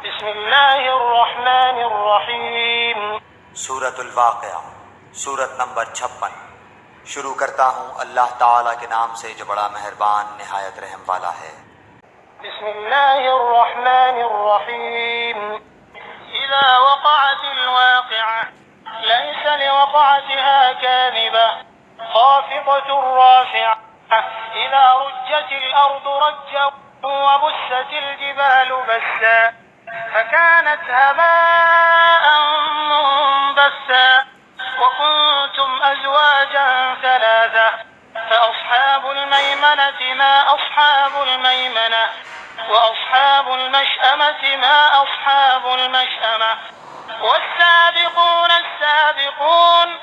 بسم الله الرحمن الرحیم۔ सूरत अल-वाक़िया, सूरत नंबर 56। शुरू करता हूँ अल्लाह ताला के नाम से जो बड़ा मेहरबान निहायत रहम वाला है। بسم الله الرحمن الرحیم۔ إذا وقعت الواقعة ليس لوقعتها كاذبة خافضة رافعة إذا رجت الأرض رجا وبست الجبال بسا فكانت هباء منبثا وكنتم أزواجا ثلاثة فأصحاب الميمنة ما أصحاب الميمنة وأصحاب المشأمة ما أصحاب المشأمة والسابقون السابقون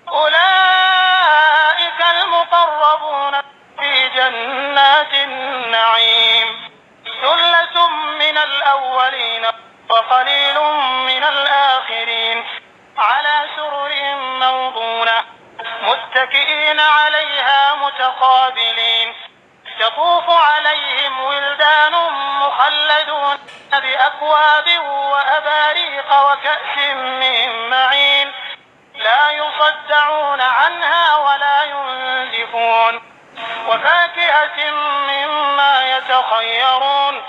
أولئك المقربون في جنات النعيم ثلة من الأولين وقليل من الآخرين على سرر موضونة متكئين عليها متقابلين يطوف عليهم ولدان مخلدون بأكواب وأباريق وكأس من معين لا يصدعون عنها ولا ينزفون وفاكهة مما يتخيرون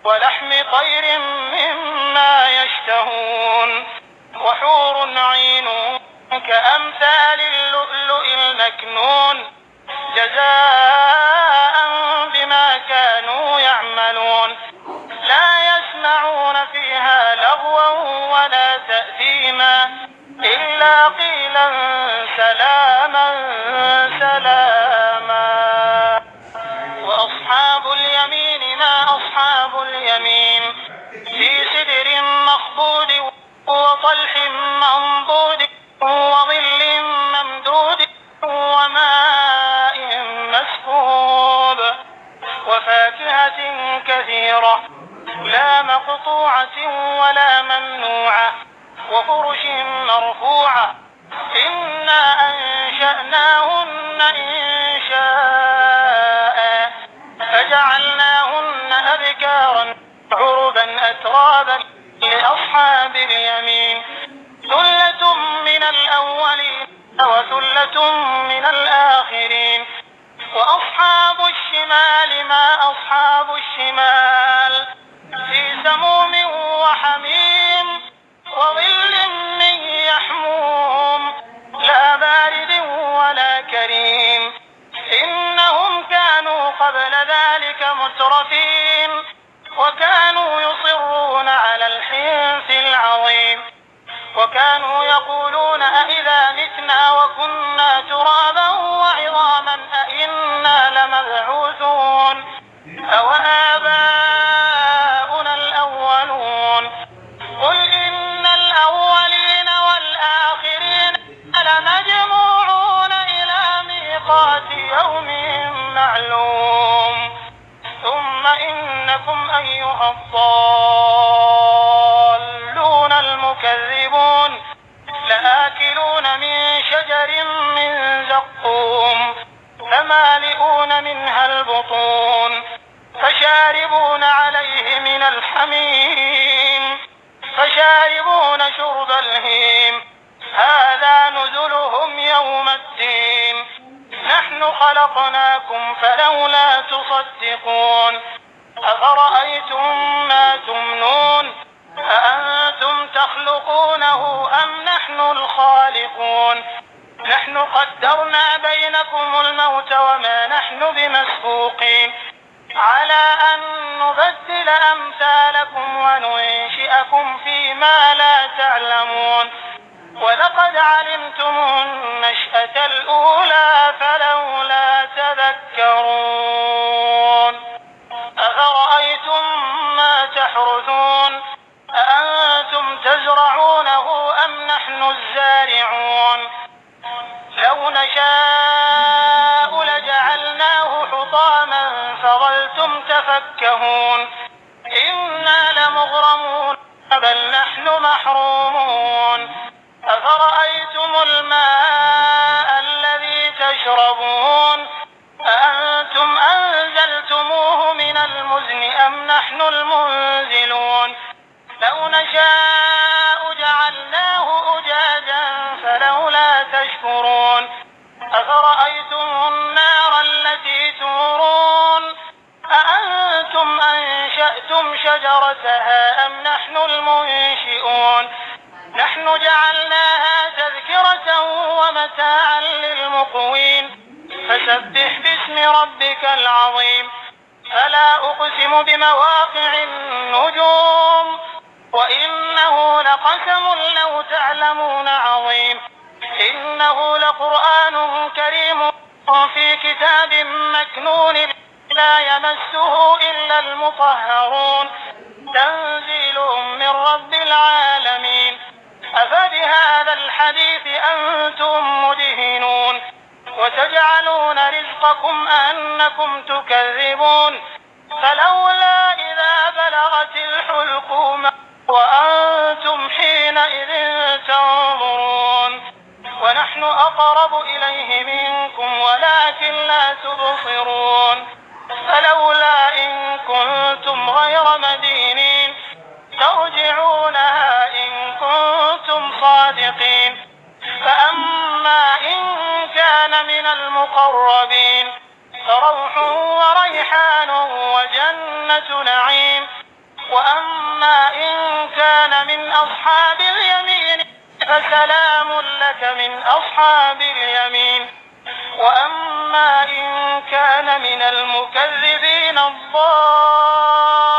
ولحم طير مما يشتهون وحور عين كأمثال اللؤلؤ المكنون جزاء بما كانوا يعملون لا يسمعون فيها لغوا ولا تأثيما إلا قيلا سلاما سلاما وأصحاب اليمين ما أصحاب اليمين في سدر مخضود وطلح منضود وظل ممدود وماء مسكوب وفاكهة كثيرة لا مقطوعة ولا ممنوعة وفرش مرفوعة إنا أنشأناهن إنشاء فجعلناهن أبكارا عربا أترابا لأصحاب اليمين ثلة من الأولين وثلة من الآخرين وأصحاب الشمال ما أصحاب الشمال في سموم وحميم وظل من يحموم لا بارد ولا كريم إنهم كانوا قبل ذلك مترفين وكانوا يصرون على الحنث العظيم وكانوا يقولون أئذا متنا وكنا ترابا وعظاما أئنا لمبعوثون أوآباؤنا الأولون قل إن الأولين والآخرين لمجموعون إلى ميقات يوم معلوم ثم إنكم أيها الضالون المكذبون لآكلون من شجر من زقوم فمالئون منها البطون فشاربون عليه من الحميم فشاربون شرب الهيم هذا نزلهم يوم الدين نحن خلقناكم فلولا تصدقون أفرأيتم ما تمنون أأنتم تخلقونه أم نحن الخالقون نحن قدرنا بينكم الموت وما نحن بمسبوقين على أن نبدل أمثالكم وننشئكم فيما لا تعلمون ولقد علمتم النشأة الأولى فلولا تذكرون أفرأيتم ما تحرثون أأنتم تزرعونه أم نحن الزارعون لو نشاء لجعلناه حطاما فظلتم تفكهون إنا لمغرمون بل نحن محرومون أفرأيتم الماء الذي تشربون أأنتم أنزلتموه من المزن أم نحن المنزلون لو نشاء جعلناه أجاجا فلولا تشكرون أفرأيتم النار التي تورون أأنتم أنشأتم شجرتها أم نحن المنشئون نحن جعلناها تذكرة ومتاعا للمقوين فسبح باسم ربك العظيم فلا أقسم بمواقع النجوم وإنه لقسم لو تعلمون عظيم إنه لقرآن كريم في كتاب مكنون لا يمسه إلا المطهرون تنزيل من رب العالمين أفبهذا الحديث أنتم مدهنون وتجعلون رزقكم أنكم تكذبون فلولا إذا بلغت الحلقوم وأنتم حينئذ تنظرون ونحن أقرب إليه منكم ولكن لا تبصرون فلولا إن كنتم غير مدينين ترجعونها إن كنتم صادقين فأما إن كان من المقربين فروح وريحان وجنة نعيم وأما إن كان من أصحاب اليمين فسلام لك من أصحاب اليمين وأما إن كان من المكذبين الضالين